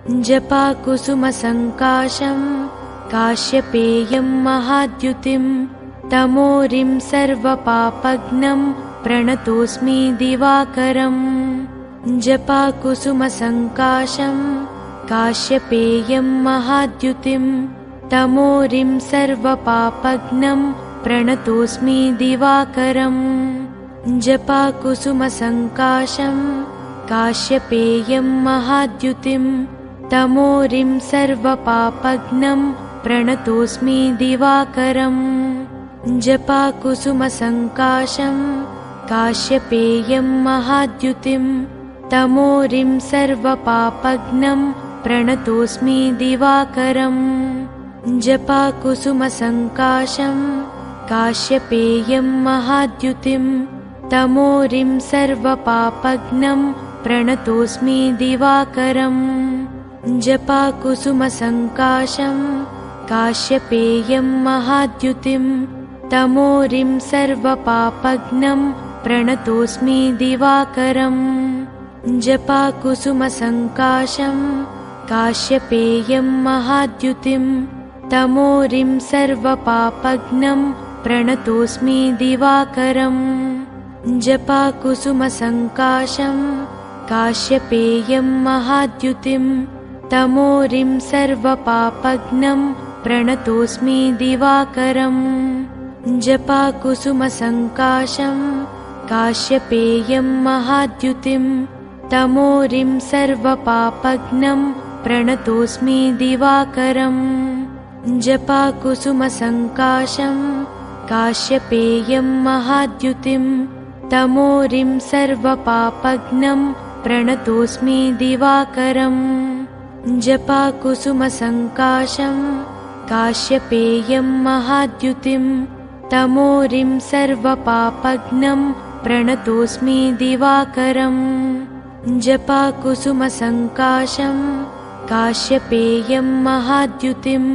जपाकुसुमसङ्काशं काश्यपेयं महाद्युतिं तमोरिं सर्वपापघ्नं प्रणतोऽस्मि दिवाकरम् जपाकुसुमसङ्काशं काश्यपेयं महाद्युतिं तमोरिं सर्वपापघ्नं प्रणतोऽस्मि दिवाकरम् जपाकुसुमसङ्काशं काश्यपेयं महाद्युतिं तमोरिं सर्वपापघ्नं प्रणतोऽस्मि दिवाकरम् जपाकुसुमसङ्काशं काश्यपेयं महाद्युतिं तमोरिं सर्वपापघ्नं प्रणतोऽस्मि दिवाकरम् जपाकुसुमसङ्काशं काश्यपेयं महाद्युतिं तमोरिं सर्वपापघ्नं प्रणतोऽस्मि दिवाकरम् जपाकुसुमसङ्काशं काश्यपेयं महाद्युतिं तमोरिं सर्वपापघ्नं प्रणतोऽस्मि दिवाकरम् जपाकुसुमसङ्काशं काश्यपेयं महाद्युतिं तमोरिं सर्वपापघ्नं प्रणतोऽस्मि दिवाकरम् जपाकुसुमसङ्काशं काश्यपेयं महाद्युतिं तमोरिं सर्वपापघ्नं प्रणतोऽस्मि दिवाकरम् जपाकुसुमसङ्काशं काश्यपेयं महाद्युतिं तमोरिं सर्वपापघ्नं प्रणतोऽस्मि दिवाकरम् जपाकुसुमसङ्काशं काश्यपेयं महाद्युतिं तमोरिं सर्वपापघ्नं प्रणतोऽस्मि दिवाकरम् जपाकुसुमसङ्काशं काश्यपेयं महाद्युतिं तमोरिं सर्वपापघ्नं प्रणतोऽस्मि दिवाकरम् जपाकुसुमसङ्काशं काश्यपेयं महाद्युतिं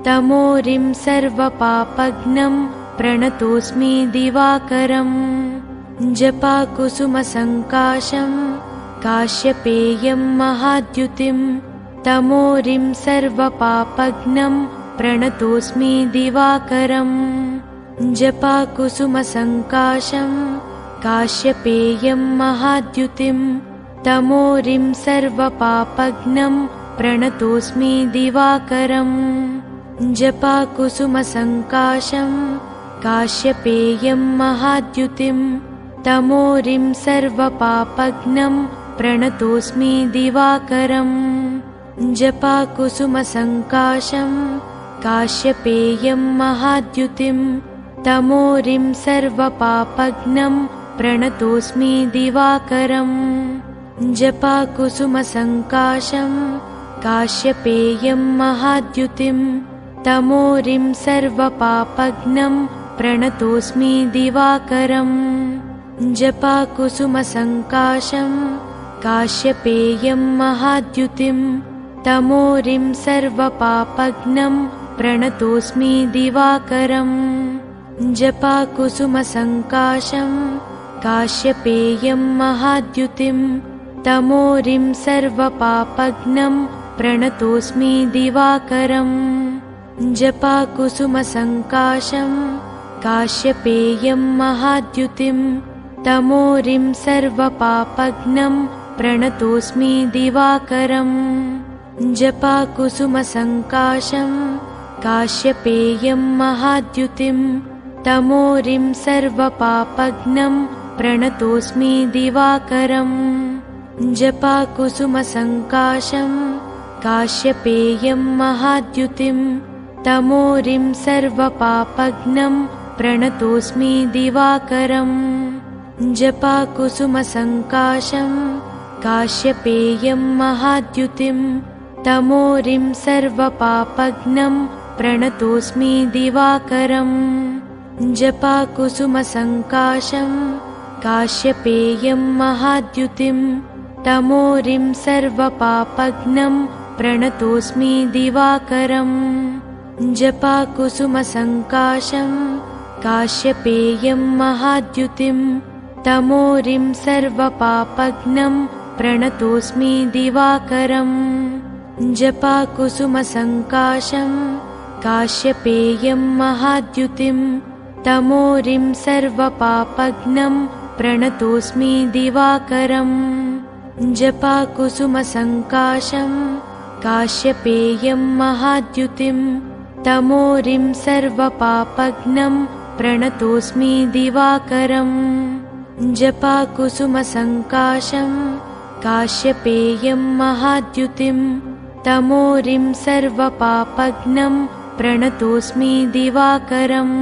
तमोरिं सर्वपापघ्नं प्रणतोऽस्मि दिवाकरम् जपाकुसुमसङ्काशं काश्यपेयं महाद्युतिं तमोरिं सर्वपापघ्नं प्रणतोऽस्मि दिवाकरम् जपाकुसुमसङ्काशं काश्यपेयं महाद्युतिं तमोरिं सर्वपापघ्नं प्रणतोऽस्मि दिवाकरम् जपाकुसुमसङ्काशं काश्यपेयं महाद्युतिं तमोरिं सर्वपापघ्नं प्रणतोऽस्मि दिवाकरम् जपाकुसुमसङ्काशं काश्यपेयं महाद्युतिं तमोरिं सर्वपापघ्नं प्रणतोऽस्मि दिवाकरम् जपाकुसुमसङ्काशं काश्यपेयं महाद्युतिं तमोरिं सर्वपापघ्नं प्रणतोऽस्मि दिवाकरम् जपाकुसुमसङ्काशं काश्यपेयं महाद्युतिं तमोरिं सर्वपापघ्नं प्रणतोऽस्मि दिवाकरम् जपाकुसुमसङ्काशं काश्यपेयं महाद्युतिं तमोरिं सर्वपापघ्नं प्रणतोऽस्मि दिवाकरम् जपाकुसुमसङ्काशं काश्यपेयं महाद्युतिं तमोरिं सर्वपापघ्नं प्रणतोऽस्मि दिवाकरम् जपाकुसुमसङ्काशं काश्यपेयं महाद्युतिं तमोरिं सर्वपापघ्नं प्रणतोऽस्मि दिवाकरम् जपाकुसुमसङ्काशं काश्यपेयं महाद्युतिं तमोरिं सर्वपापघ्नं प्रणतोऽस्मि दिवाकरम् जपाकुसुमसङ्काशं काश्यपेयं महाद्युतिं तमोरिं सर्वपापघ्नं प्रणतोऽस्मि दिवाकरम् जपाकुसुमसङ्काशं काश्यपेयं महाद्युतिं तमोरिं सर्वपापघ्नं प्रणतोऽस्मि दिवाकरम् जपाकुसुमसङ्काशं काश्यपेयं महाद्युतिं तमोरिं सर्वपापघ्नं प्रणतोऽस्मि दिवाकरम् जपाकुसुमसङ्काशं काश्यपेयं महाद्युतिं तमोरिं सर्वपापघ्नं प्रणतोऽस्मि दिवाकरम् जपाकुसुमसङ्काशं काश्यपेयं महाद्युतिं तमोरिं सर्वपापघ्नं प्रणतोऽस्मि दिवाकरम् जपाकुसुमसङ्काशं काश्यपेयं महाद्युतिं तमोरिं सर्वपापघ्नं प्रणतोऽस्मि दिवाकरम्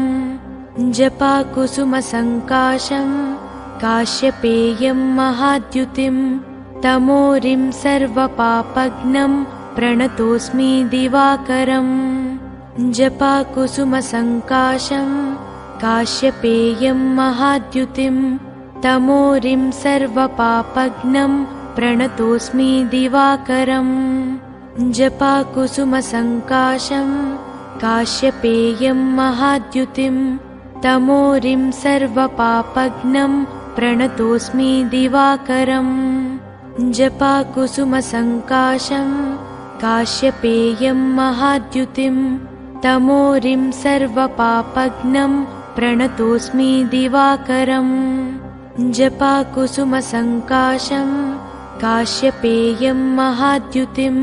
जपाकुसुमसङ्काशं काश्यपेयं महाद्युतिं तमोरिं सर्वपापघ्नं प्रणतोऽस्मि दिवाकरम् जपाकुसुमसङ्काशं काश्यपेयं महाद्युतिं तमोरिं सर्वपापघ्नं प्रणतोऽस्मि दिवाकरम् जपाकुसुमसङ्काशं काश्यपेयं महाद्युतिं तमोरिं सर्वपापघ्नं प्रणतोऽस्मि दिवाकरम् जपाकुसुमसङ्काशं काश्यपेयं महाद्युतिं तमोरिं सर्वपापघ्नं प्रणतोऽस्मि दिवाकरम् जपाकुसुमसङ्काशं काश्यपेयं महाद्युतिं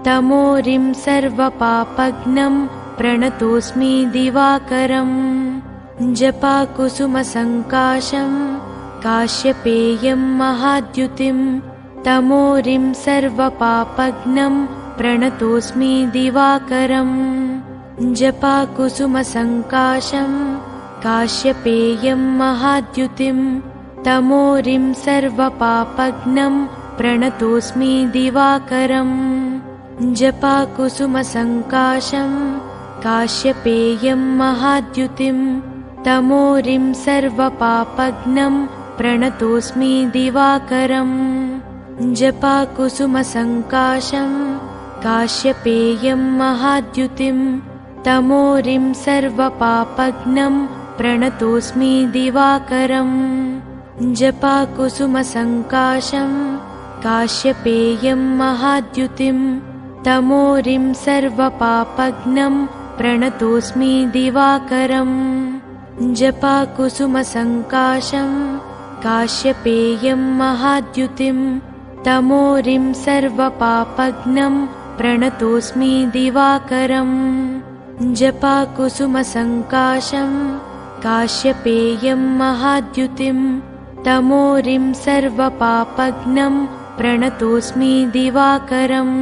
तमोरिं सर्वपापघ्नं प्रणतोऽस्मि दिवाकरम् जपाकुसुमसङ्काशं काश्यपेयं महाद्युतिं तमोरिं सर्वपापघ्नं प्रणतोऽस्मि दिवाकरम् जपाकुसुमसङ्काशं काश्यपेयं महाद्युतिं तमोरिं सर्वपापघ्नं प्रणतोऽस्मि दिवाकरम् जपाकुसुमसङ्काशं काश्यपेयं महाद्युतिं तमोरिं सर्वपापघ्नं प्रणतोऽस्मि दिवाकरम् जपाकुसुमसङ्काशं काश्यपेयं महाद्युतिं तमोरिं सर्वपापघ्नं प्रणतोऽस्मि दिवाकरम् जपाकुसुमसङ्काशं काश्यपेयं महाद्युतिं तमोरिं सर्वपापघ्नं प्रणतोऽस्मि दिवाकरम् जपाकुसुमसङ्काशं काश्यपेयं महाद्युतिं तमोरिं सर्वपापघ्नं प्रणतोऽस्मि दिवाकरम् जपाकुसुमसङ्काशं काश्यपेयं महाद्युतिं तमोरिं सर्वपापघ्नं प्रणतोऽस्मि दिवाकरम्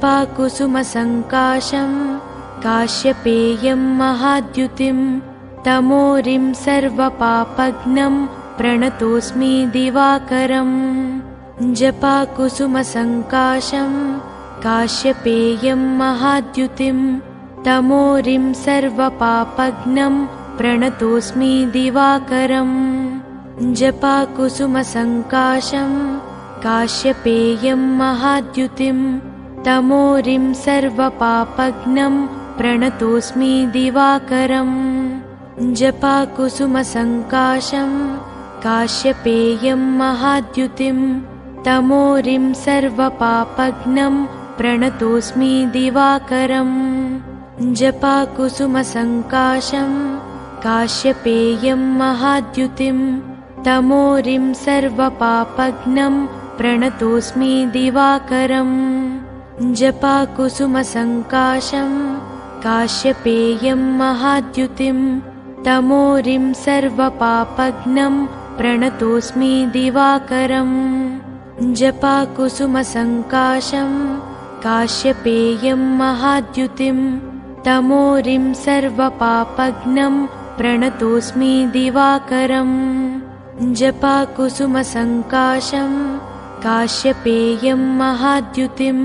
जपाकुसुमसङ्काशं काश्यपेयं महाद्युतिं तमोरिं सर्वपापघ्नं प्रणतोऽस्मि दिवाकरम् जपाकुसुमसङ्काशं काश्यपेयं महाद्युतिं तमोरिं सर्वपापघ्नं प्रणतोऽस्मि दिवाकरम् जपाकुसुमसङ्काशं काश्यपेयं महाद्युतिं तमोरिं सर्वपापघ्नं प्रणतोऽस्मि दिवाकरम् जपाकुसुमसङ्काशं काश्यपेयं महाद्युतिं तमोरिं सर्वपापघ्नं प्रणतोऽस्मि दिवाकरम् जपाकुसुमसङ्काशं काश्यपेयं महाद्युतिं तमोरिं सर्वपापघ्नं प्रणतोऽस्मि दिवाकरम् जपाकुसुमसङ्काशं काश्यपेयं महाद्युतिं तमोरिं सर्वपापघ्नं प्रणतोऽस्मि दिवाकरम् जपाकुसुमसङ्काशं काश्यपेयं महाद्युतिं तमोरिं सर्वपापघ्नं प्रणतोऽस्मि दिवाकरम् जपाकुसुमसङ्काशं काश्यपेयं महाद्युतिं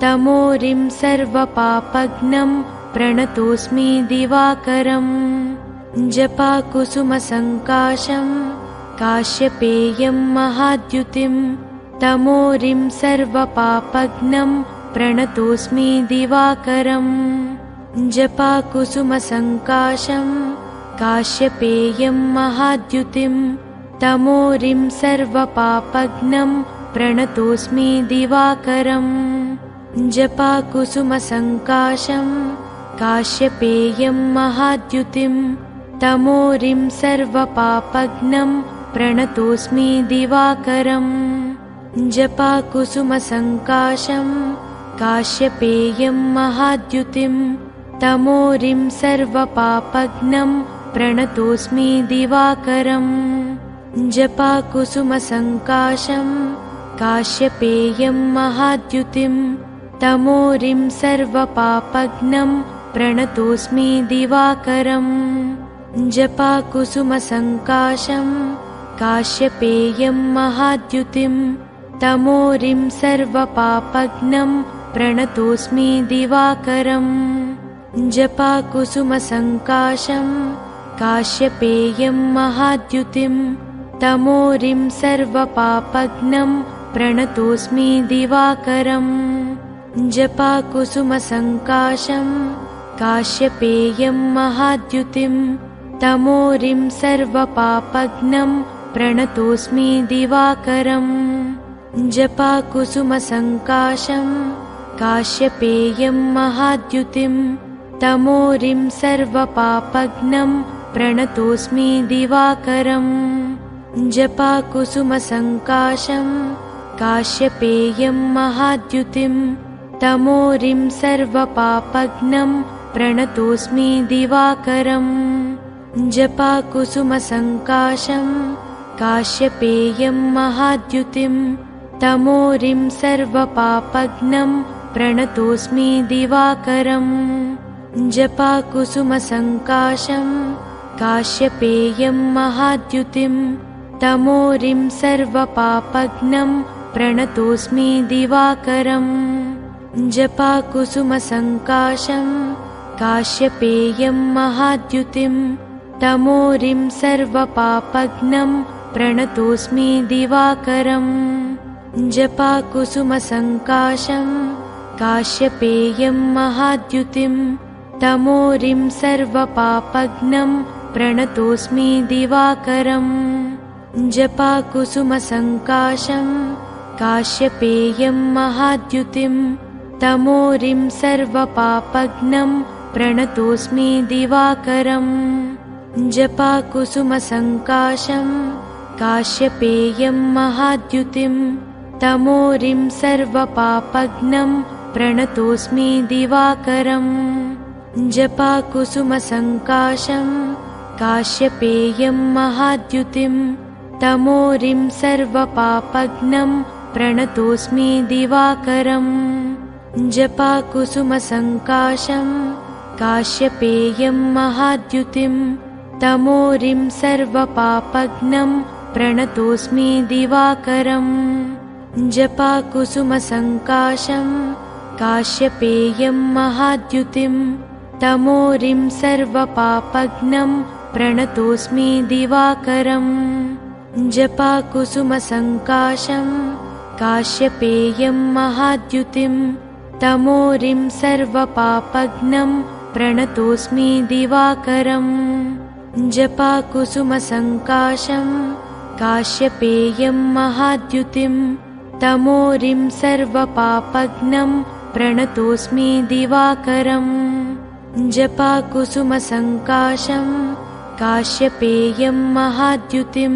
तमोरिं सर्वपापघ्नं प्रणतोऽस्मि दिवाकरम् जपाकुसुमसङ्काशं काश्यपेयं महाद्युतिं तमोरिं सर्वपापघ्नं प्रणतोऽस्मि दिवाकरम् जपाकुसुमसङ्काशं काश्यपेयं महाद्युतिं तमोरिं सर्वपापघ्नं प्रणतोऽस्मि दिवाकरम् जपाकुसुमसङ्काशं काश्यपेयं महाद्युतिं तमोरिं सर्वपापघ्नं प्रणतोऽस्मि दिवाकरम् जपाकुसुमसङ्काशं काश्यपेयं महाद्युतिं तमोरिं सर्वपापघ्नं प्रणतोऽस्मि दिवाकरम् जपाकुसुमसङ्काशं काश्यपेयं महाद्युतिं तमोरिं सर्वपापघ्नं प्रणतोऽस्मि दिवाकरम् जपाकुसुमसङ्काशं काश्यपेयं महाद्युतिं तमोरिं सर्वपापघ्नं प्रणतोऽस्मि दिवाकरम् जपाकुसुमसङ्काशं काश्यपेयं महाद्युतिं तमोरिं सर्वपापघ्नं प्रणतोऽस्मि दिवाकरम् जपाकुसुमसङ्काशं काश्यपेयं महाद्युतिं तमोरिं सर्वपापघ्नं प्रणतोऽस्मि दिवाकरम् जपाकुसुमसङ्काशं काश्यपेयं महाद्युतिं तमोरिं सर्वपापघ्नं प्रणतोऽस्मि दिवाकरम् जपाकुसुमसङ्काशं काश्यपेयं महाद्युतिं तमोरिं सर्वपापघ्नं प्रणतोऽस्मि दिवाकरम् जपाकुसुमसङ्काशं काश्यपेयं महाद्युतिं तमोरिं सर्वपापघ्नं प्रणतोऽस्मि दिवाकरम् जपाकुसुमसङ्काशं काश्यपेयं महाद्युतिं तमोरिं सर्वपापघ्नं प्रणतोऽस्मि दिवाकरम् जपाकुसुमसङ्काशं काश्यपेयं महाद्युतिं तमोरिं सर्वपापघ्नं प्रणतोऽस्मि दिवाकरम् जपाकुसुमसङ्काशं काश्यपेयं महाद्युतिं तमोरिं सर्वपापघ्नं प्रणतोऽस्मि दिवाकरम् जपाकुसुमसङ्काशं काश्यपेयं महाद्युतिं तमोरिं सर्वपापघ्नं प्रणतोऽस्मि दिवाकरम् जपाकुसुमसङ्काशं काश्यपेयं महाद्युतिं तमोरिं सर्वपापघ्नं प्रणतोऽस्मि दिवाकरम् जपाकुसुमसङ्काशं काश्यपेयं महाद्युतिं तमोरिं सर्वपापघ्नं प्रणतोऽस्मि दिवाकरम् जपाकुसुमसङ्काशं काश्यपेयं महाद्युतिं तमोरिं सर्वपापघ्नं प्रणतोऽस्मि दिवाकरम् जपाकुसुमसङ्काशं काश्यपेयं महाद्युतिं तमोरिं सर्वपापघ्नं प्रणतोऽस्मि दिवाकरम् जपाकुसुमसङ्काशं काश्यपेयं महाद्युतिं तमोरिं सर्वपापघ्नं प्रणतोऽस्मि दिवाकरम् जपाकुसुमसङ्काशं काश्यपेयं महाद्युतिं तमोरिं सर्वपापघ्नं प्रणतोऽस्मि दिवाकरम् जपाकुसुमसङ्काशं काश्यपेयं महाद्युतिं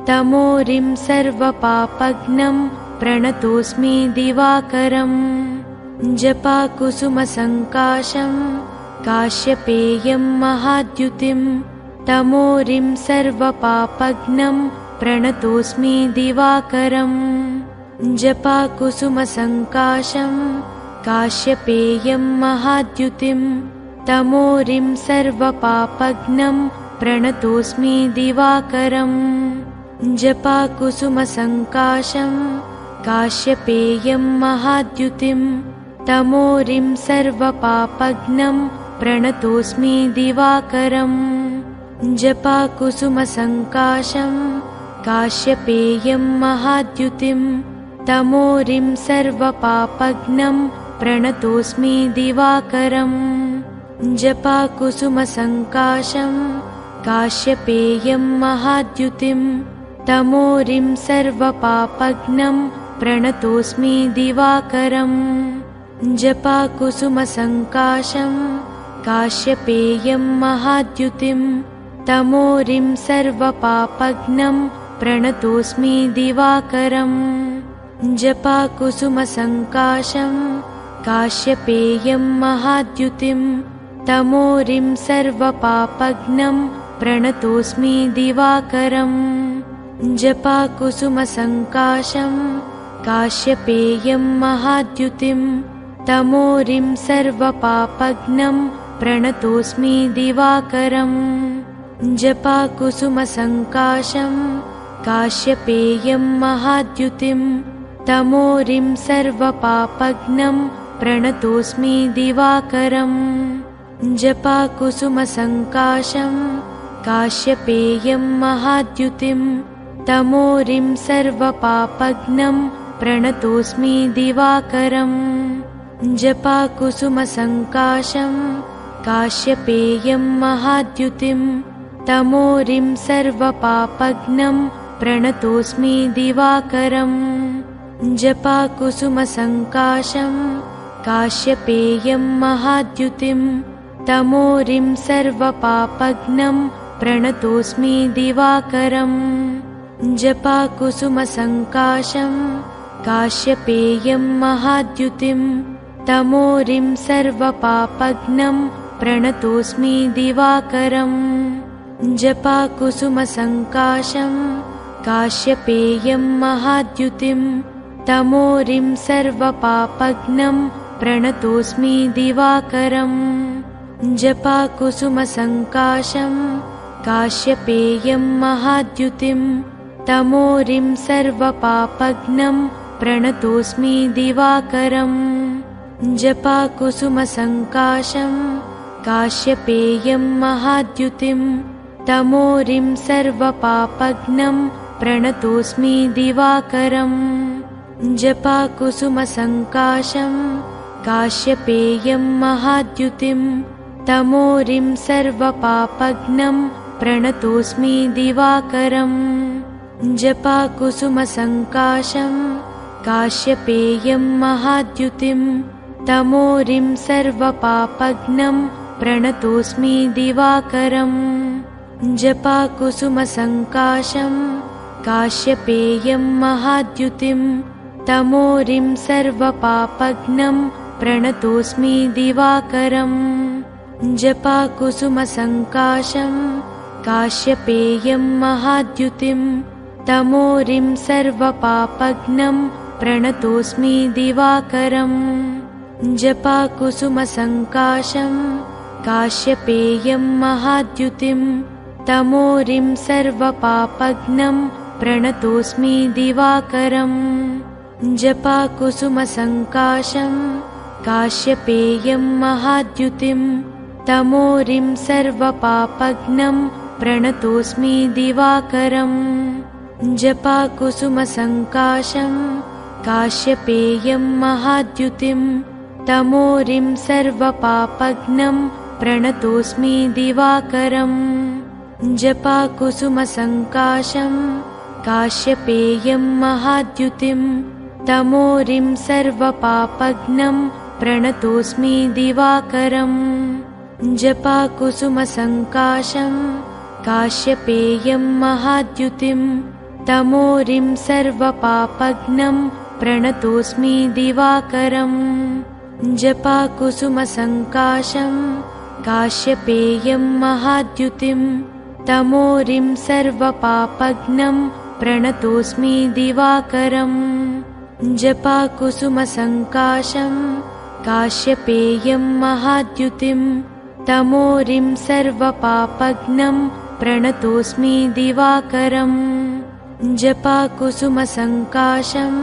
तमोरिं सर्वपापघ्नं प्रणतोऽस्मि दिवाकरम् जपाकुसुमसङ्काशं काश्यपेयं महाद्युतिं तमोरिं सर्वपापघ्नं प्रणतोऽस्मि दिवाकरम् जपाकुसुमसङ्काशं काश्यपेयं महाद्युतिं तमोरिं सर्वपापघ्नं प्रणतोऽस्मि दिवाकरम् जपाकुसुमसङ्काशं काश्यपेयं महाद्युतिं तमोरिं सर्वपापघ्नं प्रणतोऽस्मि दिवाकरम् जपाकुसुमसङ्काशं काश्यपेयं महाद्युतिं तमोरिं सर्वपापघ्नं प्रणतोऽस्मि दिवाकरम् जपाकुसुमसङ्काशं काश्यपेयं महाद्युतिं तमोरिं सर्वपापघ्नं प्रणतोऽस्मि दिवाकरम् जपाकुसुमसङ्काशं काश्यपेयं महाद्युतिं तमोरिं सर्वपापघ्नं प्रणतोऽस्मि दिवाकरम् जपाकुसुमसङ्काशं काश्यपेयं महाद्युतिं तमोरिं सर्वपापघ्नं प्रणतोऽस्मि दिवाकरम् जपाकुसुमसङ्काशं काश्यपेयं महाद्युतिं तमोरिं सर्वपापघ्नं प्रणतोऽस्मि दिवाकरम् जपाकुसुमसङ्काशं काश्यपेयं महाद्युतिं तमोरिं सर्वपापघ्नं प्रणतोऽस्मि दिवाकरम् जपाकुसुमसङ्काशं काश्यपेयं महाद्युतिं तमोरिं सर्वपापघ्नं प्रणतोऽस्मि दिवाकरम् जपाकुसुमसङ्काशं काश्यपेयं महाद्युतिं तमोरिं सर्वपापघ्नं प्रणतोऽस्मि दिवाकरम् जपाकुसुमसङ्काशं काश्यपेयं महाद्युतिं तमोरिं सर्वपापघ्नं प्रणतोऽस्मि दिवाकरम् जपाकुसुमसङ्काशं काश्यपेयं महाद्युतिं तमोरिं सर्वपापघ्नं प्रणतोऽस्मि दिवाकरम् जपाकुसुमसङ्काशं काश्यपेयं महाद्युतिं तमोरिं सर्वपापघ्नं प्रणतोऽस्मि दिवाकरम् जपाकुसुमसङ्काशं काश्यपेयं महाद्युतिं तमोरिं सर्वपापघ्नं प्रणतोऽस्मि दिवाकरम् जपाकुसुमसङ्काशं काश्यपेयं महाद्युतिं तमोरिं सर्वपापघ्नं प्रणतोऽस्मि दिवाकरम् जपाकुसुमसङ्काशं काश्यपेयं महाद्युतिं तमोरिं सर्वपापघ्नं प्रणतोऽस्मि दिवाकरम् जपाकुसुमसङ्काशं काश्यपेयं महाद्युतिं तमोरिं सर्वपापघ्नं प्रणतोऽस्मि दिवाकरम् जपाकुसुमसङ्काशं काश्यपेयं महाद्युतिं तमोरिं सर्वपापघ्नं प्रणतोऽस्मि दिवाकरम् जपाकुसुमसङ्काशं काश्यपेयं महाद्युतिं तमोरिं सर्वपापघ्नं प्रणतोऽस्मि दिवाकरम् जपाकुसुमसङ्काशं काश्यपेयं महाद्युतिं तमोरिं सर्वपापघ्नं प्रणतोऽस्मि दिवाकरम् जपाकुसुमसङ्काशं काश्यपेयं महाद्युतिं तमोरिं सर्वपापघ्नं प्रणतोऽस्मि दिवाकरम् जपाकुसुमसङ्काशं काश्यपेयं महाद्युतिं तमोरिं सर्वपापघ्नं प्रणतोऽस्मि दिवाकरम् जपाकुसुमसङ्काशं काश्यपेयं महाद्युतिं तमोरिं सर्वपापघ्नं प्रणतोऽस्मि दिवाकरम् जपाकुसुमसङ्काशं काश्यपेयं महाद्युतिं तमोरिं सर्वपापघ्नं प्रणतोऽस्मि दिवाकरम् जपाकुसुमसङ्काशं काश्यपेयं महाद्युतिं तमोरिं सर्वपापघ्नं प्रणतोऽस्मि दिवाकरम् जपाकुसुमसङ्काशं काश्यपेयं महाद्युतिं तमोरिं सर्वपापघ्नं प्रणतोऽस्मि दिवाकरम् जपाकुसुमसङ्काशं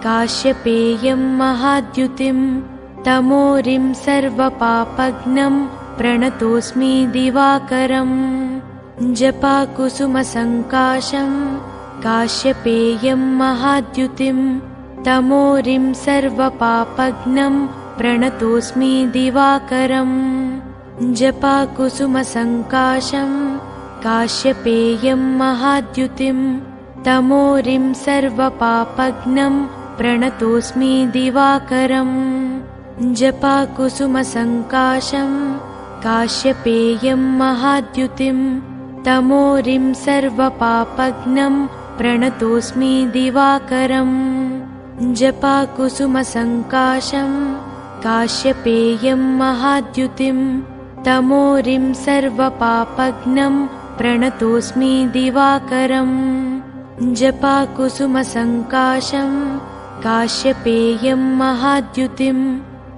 काश्यपेयं महाद्युतिं तमोरिं सर्वपापघ्नं प्रणतोऽस्मि दिवाकरम् जपाकुसुमसङ्काशं काश्यपेयं महाद्युतिं तमोरिं सर्वपापघ्नं प्रणतोऽस्मि दिवाकरम् जपाकुसुमसङ्काशं काश्यपेयं महाद्युतिं तमोरिं सर्वपापघ्नं प्रणतोऽस्मि दिवाकरम् जपाकुसुमसङ्काशं काश्यपेयं महाद्युतिं तमोरिं सर्वपापघ्नं प्रणतोऽस्मि दिवाकरम् जपाकुसुमसङ्काशं काश्यपेयं महाद्युतिं तमोरिं सर्वपापघ्नं प्रणतोऽस्मि दिवाकरम् जपाकुसुमसङ्काशं काश्यपेयं महाद्युतिं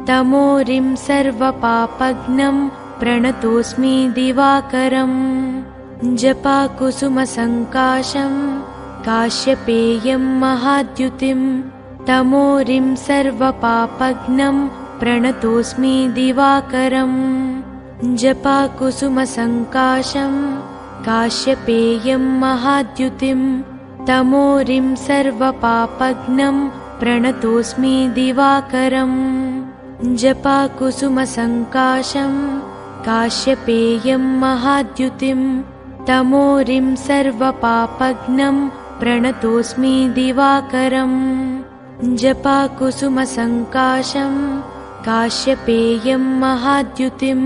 तमोरिं सर्वपापघ्नं प्रणतोऽस्मि दिवाकरम् जपाकुसुमसङ्काशं काश्यपेयं महाद्युतिं तमोरिं सर्वपापघ्नं प्रणतोऽस्मि दिवाकरम् जपाकुसुमसङ्काशं काश्यपेयं महाद्युतिं तमोरिं सर्वपापघ्नं प्रणतोऽस्मि दिवाकरम् जपाकुसुमसङ्काशं काश्यपेयं महाद्युतिं तमोरिं सर्वपापघ्नं प्रणतोऽस्मि दिवाकरम् जपाकुसुमसङ्काशं काश्यपेयं महाद्युतिं